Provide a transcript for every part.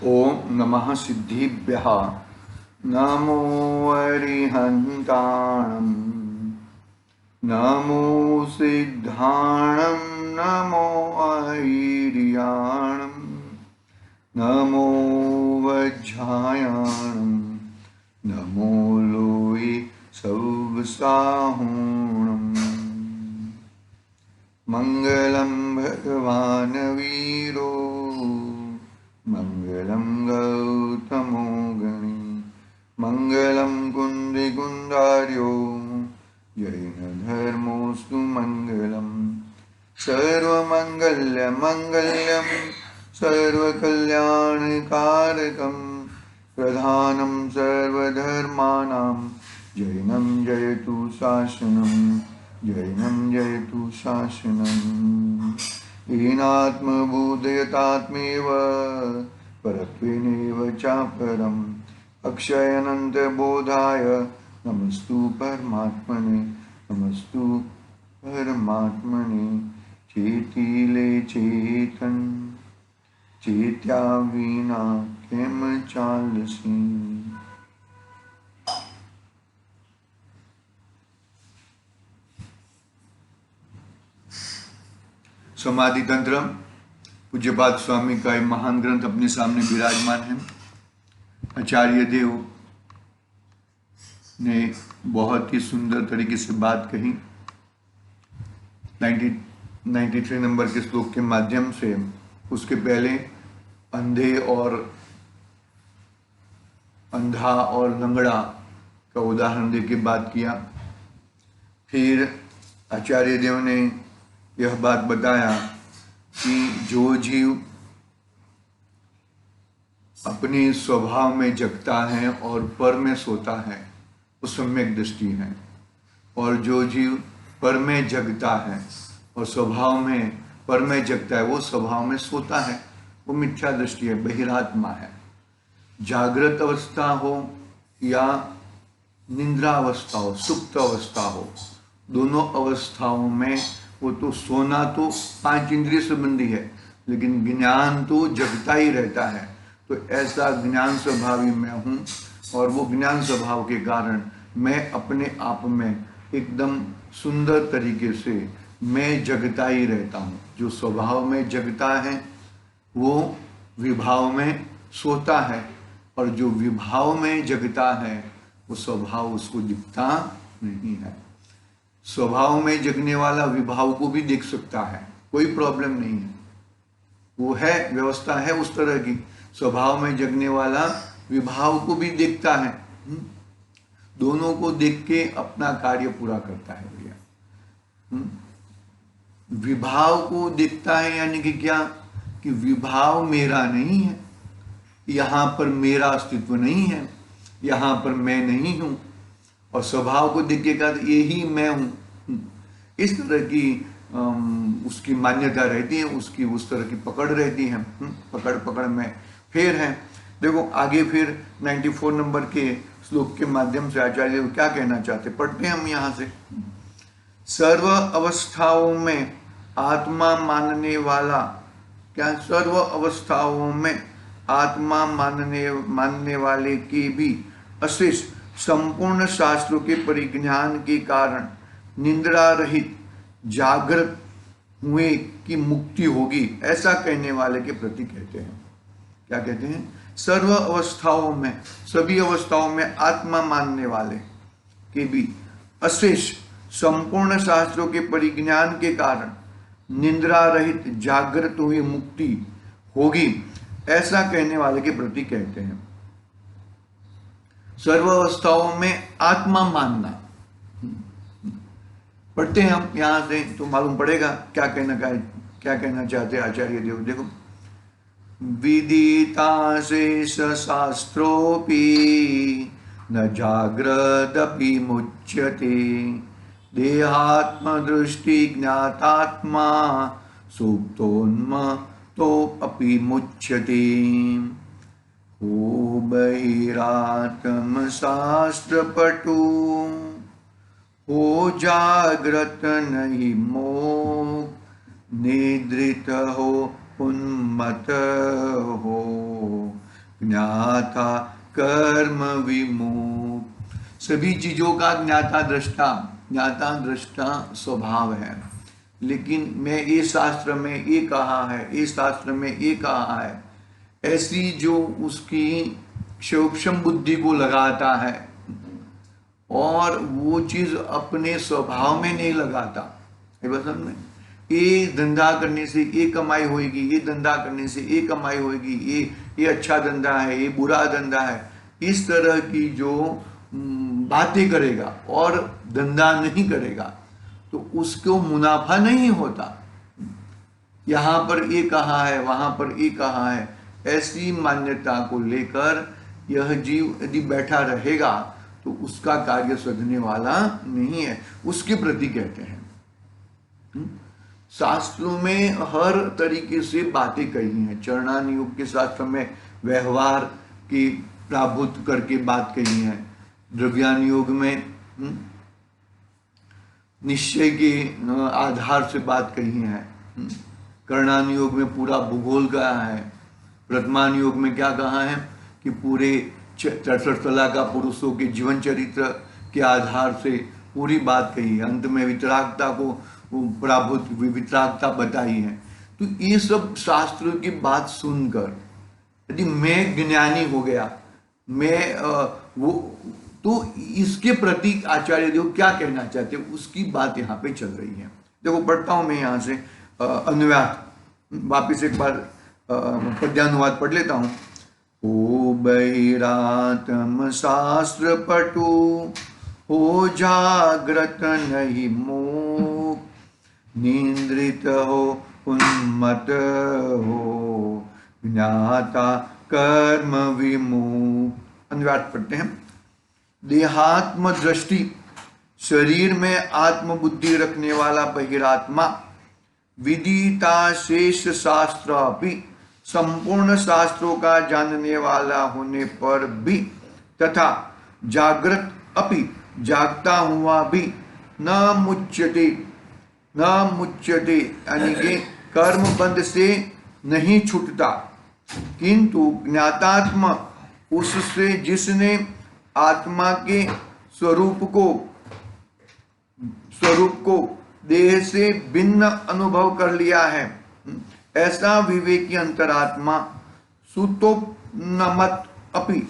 ओम नमः सिद्धिभ्यः नमो अरिहन्ताणं नमो सिद्धाणं नमो ऐर्याणं नमो वज्रायाणं नमो लोये सौवसाहुणम् मंगलम भगवान वीरो मंगलम गौतमो गणी मंगलम कुंदिकुंदार्यो जैन धर्मोस्तु मंगलम सर्वमंगल्य मंगल्यम सर्वकल्याणकारकम प्रधानम सर्वधर्माणां जैनं जयतु शासनम् जैनं जयतु शासनम् हीनात्मबोधयतात्मेव परत्वेनैव चापरम् अक्षयानन्तबोधाय नमस्तु परमात्मने नमस्तु परमात्मने चेतिले चेतन चेत्या विना केम चालसी। समाधि तंत्र पूज्यपाद स्वामी का एक महान ग्रंथ अपने सामने विराजमान है। आचार्य देव ने बहुत ही सुंदर तरीके से बात कही। 93 नंबर के श्लोक के माध्यम से उसके पहले अंधा और लंगड़ा का उदाहरण देके बात किया। फिर आचार्य देव ने यह बात बताया कि जो जीव अपने स्वभाव में जगता है और पर में सोता है वो सम्यक दृष्टि है, और जो जीव पर में जगता है और स्वभाव में पर में जगता है वो स्वभाव में सोता है वो मिथ्या दृष्टि है, बहिरात्मा है। जागृत अवस्था हो या निद्रा अवस्था हो, सुप्त अवस्था हो, दोनों अवस्थाओं में वो तो सोना तो 5 इंद्रिय संबंधी है, लेकिन ज्ञान तो जगता ही रहता है। तो ऐसा ज्ञान स्वभावी मैं हूँ, और वो ज्ञान स्वभाव के कारण मैं अपने आप में एकदम सुंदर तरीके से मैं जगता ही रहता हूँ। जो स्वभाव में जगता है वो विभाव में सोता है, और जो विभाव में जगता है वो स्वभाव उसको दिखता नहीं है। स्वभाव में जगने वाला विभाव को भी देख सकता है, कोई प्रॉब्लम नहीं है, वो है व्यवस्था है उस तरह की। स्वभाव में जगने वाला विभाव को भी देखता है, दोनों को देख के अपना कार्य पूरा करता है भैया। विभाव को देखता है यानी कि क्या, कि विभाव मेरा नहीं है, यहाँ पर मेरा अस्तित्व नहीं है, यहाँ पर मैं नहीं हूँ। और स्वभाव को देख के कहा यही मैं हूँ, इस तरह की उसकी मान्यता रहती है, उसकी उस तरह की पकड़ रहती है। पकड़ में फेर है। देखो आगे फिर 94 नंबर के श्लोक के माध्यम से आचार्य क्या कहना चाहते, पढ़ते हैं हम यहाँ से। सर्व अवस्थाओं में आत्मा मानने वाला, क्या सर्व अवस्थाओं में आत्मा मानने वाले की भी अशेष संपूर्ण शास्त्रों के परिज्ञान के कारण निंद्रा रहित जागृत हुए की मुक्ति होगी, ऐसा कहने वाले के प्रति कहते हैं। क्या कहते हैं? सर्व अवस्थाओं में, सभी अवस्थाओं में आत्मा मानने वाले के भी अशेष संपूर्ण शास्त्रों के परिज्ञान के कारण निंद्रा रहित जागृत हुई मुक्ति होगी, ऐसा कहने वाले के प्रति कहते हैं। सर्व अवस्थाओं में आत्मा मानना, पढ़ते हैं हम यहां से तो मालूम पड़ेगा क्या कहना चाहते आचार्य देव। देखो, विदिता शेष शास्त्रोपि न जाग्रदपि मुच्यते देहात्म दृष्टि ज्ञातात्मा सुप्तोन्मत्तो अपि मुच्यते। हो बहिरात्म शास्त्रपटु हो जागृत नहीं मोह, निद्रित हो उन्मत हो ज्ञाता कर्म विमुख। सभी चीजों का ज्ञाता दृष्टा स्वभाव है, लेकिन मैं ये शास्त्र में ये कहा है, ये शास्त्र में ये कहा है, ऐसी जो उसकी सूक्ष्म बुद्धि को लगाता है और वो चीज अपने स्वभाव में नहीं लगाता। ये बात समझ में, ये धंधा करने से ये कमाई होगी, ये धंधा करने से ये कमाई होगी, ये अच्छा धंधा है, ये बुरा धंधा है, इस तरह की जो बातें करेगा और धंधा नहीं करेगा तो उसको मुनाफा नहीं होता। यहाँ पर ये कहा है, वहां पर ये कहा है, ऐसी मान्यता को लेकर यह जीव यदि बैठा रहेगा तो उसका कार्य सधने वाला नहीं है, उसके प्रति कहते हैं। शास्त्रों में हर तरीके से बातें कही हैं। चरणान योग के शास्त्र में व्यवहार की प्राभुत करके बात कही है, द्रव्यान योग में निश्चय के आधार से बात कही है, कर्णान योग में पूरा भूगोल कहा है, वर्तमान योग में क्या कहा है कि पूरे 63 तला का पुरुषों के जीवन चरित्र के आधार से पूरी बात कही है। अंत में वितरागता को प्राभुत वितरागता बताई है। तो ये सब शास्त्रों की बात सुनकर यदि मैं ज्ञानी हो गया, मैं वो, तो इसके प्रति आचार्य देव क्या कहना चाहते हैं उसकी बात यहाँ पे चल रही है। देखो पढ़ता हूं मैं यहाँ से अनुवाद, वापिस एक बार पद्यानुवाद पढ़ लेता हूँ। ओ बहिरात्म शास्त्र पटु, हो जागृत नहीं मोह, निंद्रित हो उन्मत हो, ज्ञाता कर्म विमुख। अनुवाद पढ़ते हैं। देहात्म दृष्टि, शरीर में आत्मबुद्धि रखने वाला बहिरात्मा, विदिता शेष शास्त्र भी, संपूर्ण शास्त्रों का जानने वाला होने पर भी, तथा जागृत अपि, जागता हुआ भी, न मुच्यते यानी कि कर्म बंध से नहीं छूटता, किंतु ज्ञातात्मा उससे जिसने आत्मा के स्वरूप को देह से भिन्न अनुभव कर लिया है, ऐसा विवेकी अंतरात्मा सुतोपनमत अपि,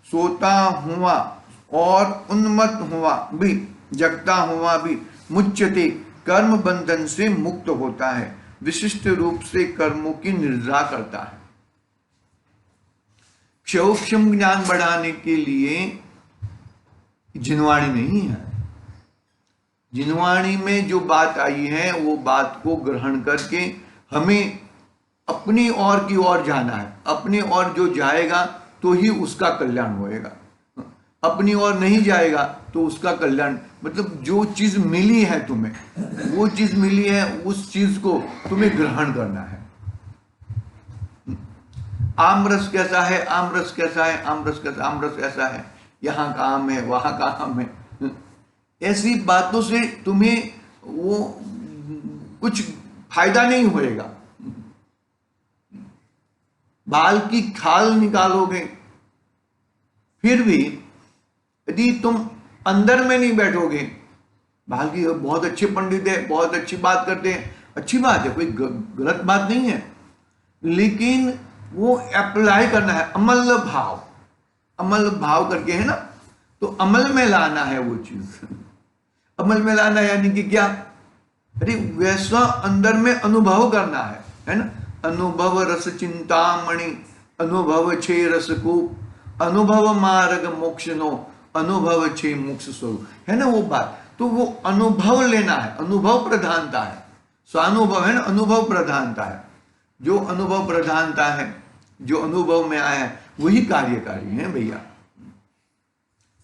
सोता हुआ और उन्मत्त हुआ भी, जगता हुआ भी, मुच्यते कर्म बंधन से मुक्त होता है, विशिष्ट रूप से कर्मों की निर्जा करता है। सूक्ष्म ज्ञान बढ़ाने के लिए जिनवाणी नहीं है। जिनवाणी में जो बात आई है वो बात को ग्रहण करके हमें अपनी ओर की ओर जाना है। अपनी ओर जो जाएगा तो ही उसका कल्याण होएगा, अपनी ओर नहीं जाएगा तो उसका कल्याण, मतलब जो चीज मिली है तुम्हें, वो चीज मिली है, उस चीज को तुम्हें ग्रहण करना है। आमरस कैसा है, आमरस कैसा है, आमरस कैसा, आमरस ऐसा है, यहाँ का आम है, वहां का आम है, ऐसी बातों से तुम्हें वो कुछ फायदा नहीं होएगा। बाल की खाल निकालोगे फिर भी यदि तुम अंदर में नहीं बैठोगे, बाल की बहुत अच्छे पंडित है, बहुत अच्छी बात करते हैं, अच्छी बात है, कोई गलत बात नहीं है, लेकिन वो अप्लाई करना है, अमल भाव, अमल भाव करके है ना, तो अमल में लाना है वो चीज। अमल में लाना यानी कि क्या, अरे वैसा अंदर में अनुभव करना है ना। अनुभव रस चिंतामणि, अनुभव छे रस को, अनुभव मार्ग मोक्ष नो, अनुभव छे मोक्ष स्वरूप, है ना वो बात। तो वो अनुभव लेना है, अनुभव प्रधानता है, स्वानुभव है ना, अनुभव प्रधानता है। जो अनुभव प्रधानता है, जो अनुभव में आया है, वही कार्यकारी है भैया।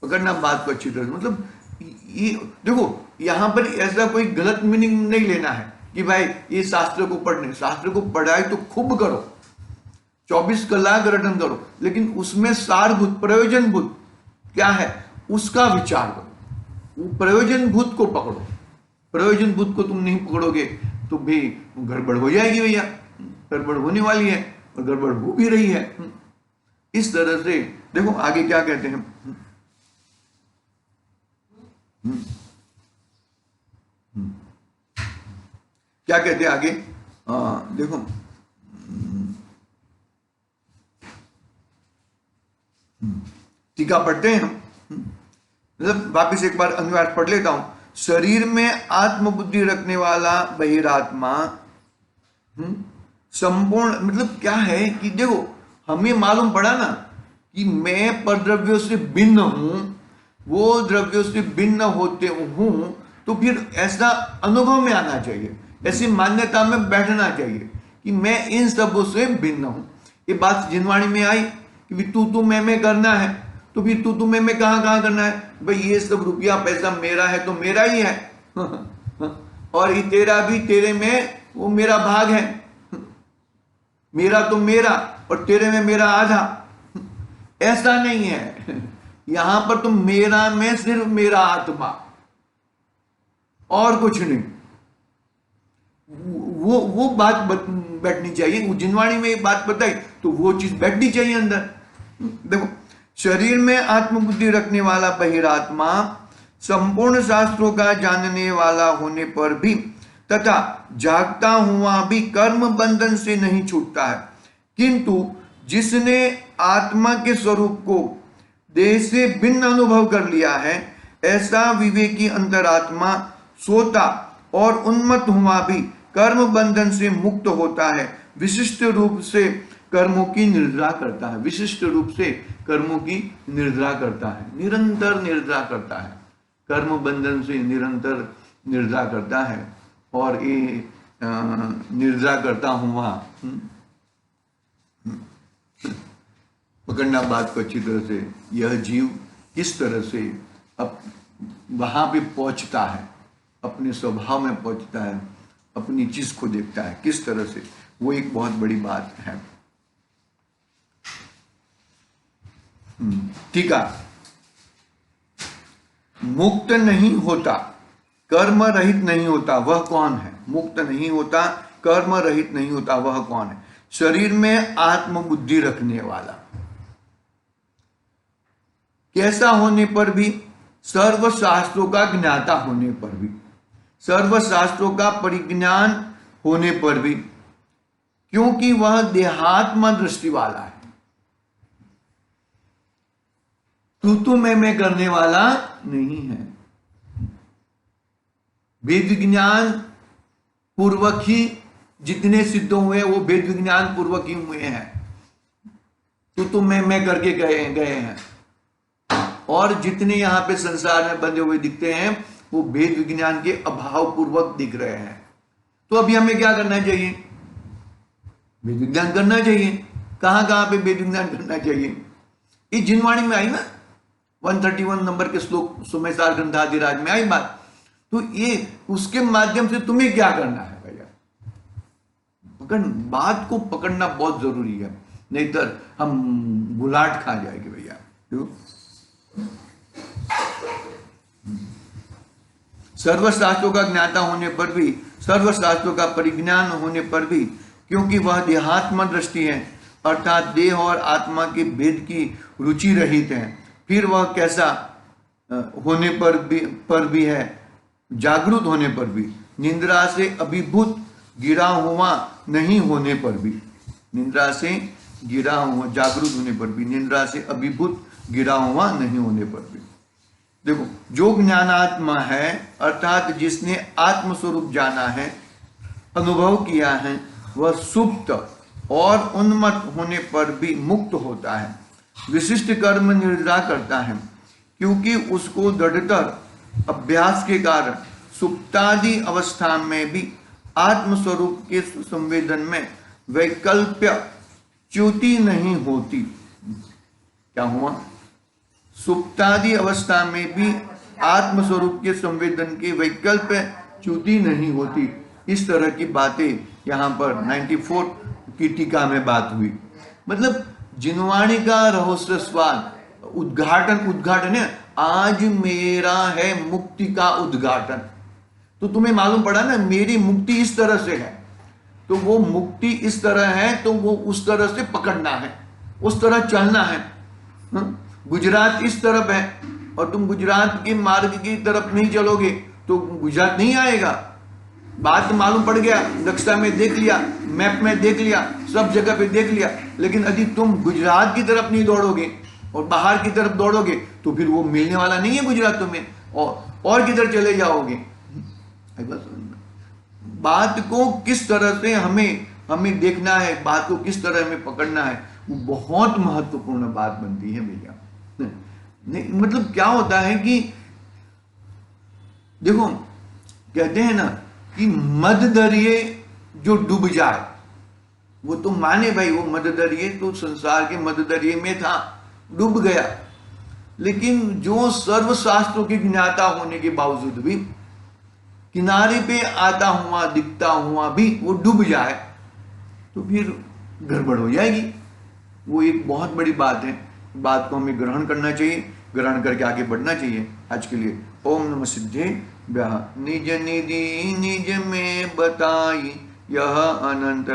पकड़ना बात को अच्छी तरह, मतलब ये देखो यहां पर ऐसा कोई गलत मीनिंग नहीं लेना है कि भाई ये शास्त्र को पढ़ने, शास्त्र को पढ़ाई तो खूब करो, 24 कलाक रटन करो, लेकिन उसमें सारभूत प्रयोजनभूत क्या है उसका विचार करो, वो प्रयोजनभूत को पकड़ो। प्रयोजनभूत को तुम नहीं पकड़ोगे तो भी गड़बड़ हो जाएगी भैया, गड़बड़ होने वाली है और गड़बड़ हो भी रही है। इस तरह से देखो आगे क्या कहते हैं। क्या कहते हैं आगे, देखो टीका पढ़ते हैं हम, मतलब वापिस एक बार अनुवाद पढ़ लेता हूं। शरीर में आत्मबुद्धि रखने वाला बहिरात्मा संपूर्ण, मतलब क्या है कि देखो हमें मालूम पड़ा ना कि मैं परद्रव्यों से भिन्न हूं, वो द्रव्यों से भिन्न होते हूं, तो फिर ऐसा अनुभव में आना चाहिए, ऐसी मान्यता में बैठना चाहिए कि मैं इन सबों से भिन्न हूं। ये बात जिनवाणी में आई कि तू मैं करना है, तो फिर तू मैं कहाँ करना है भाई, ये सब रुपया पैसा मेरा है तो मेरा ही है और ये तेरा भी, तेरे में वो मेरा भाग है, मेरा तो मेरा और तेरे में मेरा आधा, ऐसा नहीं है। यहां पर तो मेरा में सिर्फ मेरा आत्मा और कुछ नहीं। वो बात बैठनी चाहिए, जिनवाणी में बात बताई तो वो चीज बैठनी चाहिए अंदर। देखो शरीर में आत्मबुद्धि रखने वाला बहिरात्मा संपूर्ण शास्त्रों का जानने वाला होने पर भी तथा जागता हुआ भी कर्म बंधन से नहीं छूटता है, किंतु जिसने आत्मा के स्वरूप को देह से भिन्न अनुभव कर लिया है, ऐसा विवेकी अंतरात्मा सोता और उन्मत्त हुआ भी कर्म बंधन से मुक्त होता है, विशिष्ट रूप से कर्मों की निर्द्रा करता है, विशिष्ट रूप से कर्मों की निर्द्रा करता है, निरंतर निर्द्रा करता है, कर्म बंधन से निरंतर निर्द्रा करता है। और ये निर्द्रा करता हुआ पकड़ना बात को अच्छी तरह से, यह जीव किस तरह से अब वहां पे पहुंचता है, अपने स्वभाव में पहुंचता है, अपनी चीज को देखता है किस तरह से, वो एक बहुत बड़ी बात है। ठीक है, मुक्त नहीं होता, कर्म रहित नहीं होता, वह कौन है? मुक्त नहीं होता, कर्म रहित नहीं होता, वह कौन है? शरीर में आत्मबुद्धि रखने वाला, कैसा होने पर भी? सर्व शास्त्रों का ज्ञाता होने पर भी, सर्व शास्त्रों का परिज्ञान होने पर भी, क्योंकि वह देहात्म दृष्टि वाला है, तू मैं करने वाला नहीं है, वेद विज्ञान पूर्वक ही जितने सिद्ध हुए वो वेद विज्ञान पूर्वक ही हुए हैं, तू मैं करके गए हैं, और जितने यहां पे संसार में बंधे हुए दिखते हैं वो वेद विज्ञान के अभाव पूर्वक दिख रहे हैं। तो अभी हमें क्या करना चाहिए? वेद विज्ञान करना चाहिए। कहां पे वेद विज्ञान करना चाहिए? ये जिनवाणी में आई ना, 131 नंबर के श्लोक सुमेसार ग्रंथाधिराज में आई बात। तो ये उसके माध्यम से तुम्हें क्या करना है भैया? बात को पकड़ना बहुत जरूरी है, नहीं तो हम गुलाट खा जाएंगे भैया। सर्वशास्त्रों का ज्ञाता होने पर भी, सर्वशास्त्रों का परिज्ञान होने पर भी, क्योंकि वह देहात्म दृष्टि है, अर्थात देह और आत्मा के भेद की रुचि रहित है, फिर वह कैसा होने पर भी है, जागृत होने पर भी, निंद्रा से अभिभूत गिरा हुआ नहीं होने पर भी, निंद्रा से गिरा हुआ, जागृत होने पर भी, निंद्रा से अभिभूत गिरा हुआ नहीं होने पर भी। देखो, जो ज्ञानात्मा है अर्थात जिसने आत्मस्वरूप जाना है, अनुभव किया है, वह सुप्त और उन्मत्त होने पर भी मुक्त होता है, विशिष्ट कर्म निर्द्रा करता है, क्योंकि उसको दृढ़तर अभ्यास के कारण सुप्तादि अवस्था में भी आत्मस्वरूप के संवेदन में वैकल्प्य च्युति नहीं होती। क्या हुआ? सुप्तादि अवस्था में भी आत्मस्वरूप के संवेदन के वैकल्प च्युति नहीं होती। इस तरह की बातें यहाँ पर 94 की टीका में बात हुई। मतलब जिनवाणी का रहस्य स्वाद उद्घाटन है, आज मेरा है मुक्ति का उद्घाटन। तो तुम्हें मालूम पड़ा ना, मेरी मुक्ति इस तरह से है, तो वो मुक्ति इस तरह है तो वो उस तरह से पकड़ना है। उस तरह चलना है। गुजरात इस तरफ है और तुम गुजरात के मार्ग की तरफ नहीं चलोगे तो गुजरात नहीं आएगा। बात मालूम पड़ गया, नक्शा में देख लिया, मैप में देख लिया, सब जगह पे देख लिया, लेकिन यदि तुम गुजरात की तरफ नहीं दौड़ोगे और बाहर की तरफ दौड़ोगे तो फिर वो मिलने वाला नहीं है गुजरात तुम्हें, और किधर चले जाओगे। बात को किस तरह से हमें देखना है, बात को किस तरह हमें पकड़ना है, वो बहुत महत्वपूर्ण बात बनती है भैया। नहीं मतलब क्या होता है कि देखो, कहते हैं ना कि मद दरिये जो डूब जाए, वो तो माने भाई, वो मद दरिये तो संसार के मद दरिये में था, डूब गया, लेकिन जो सर्वशास्त्रों के ज्ञाता होने के बावजूद भी किनारे पे आता हुआ दिखता हुआ भी वो डूब जाए तो फिर गड़बड़ हो जाएगी। वो एक बहुत बड़ी बात है, बात को हमें ग्रहण करना चाहिए, ग्रहण करके आगे बढ़ना चाहिए। आज के लिए ओम नमः सिद्धेभ्यः। निज निधि निज में बताई यह अनंत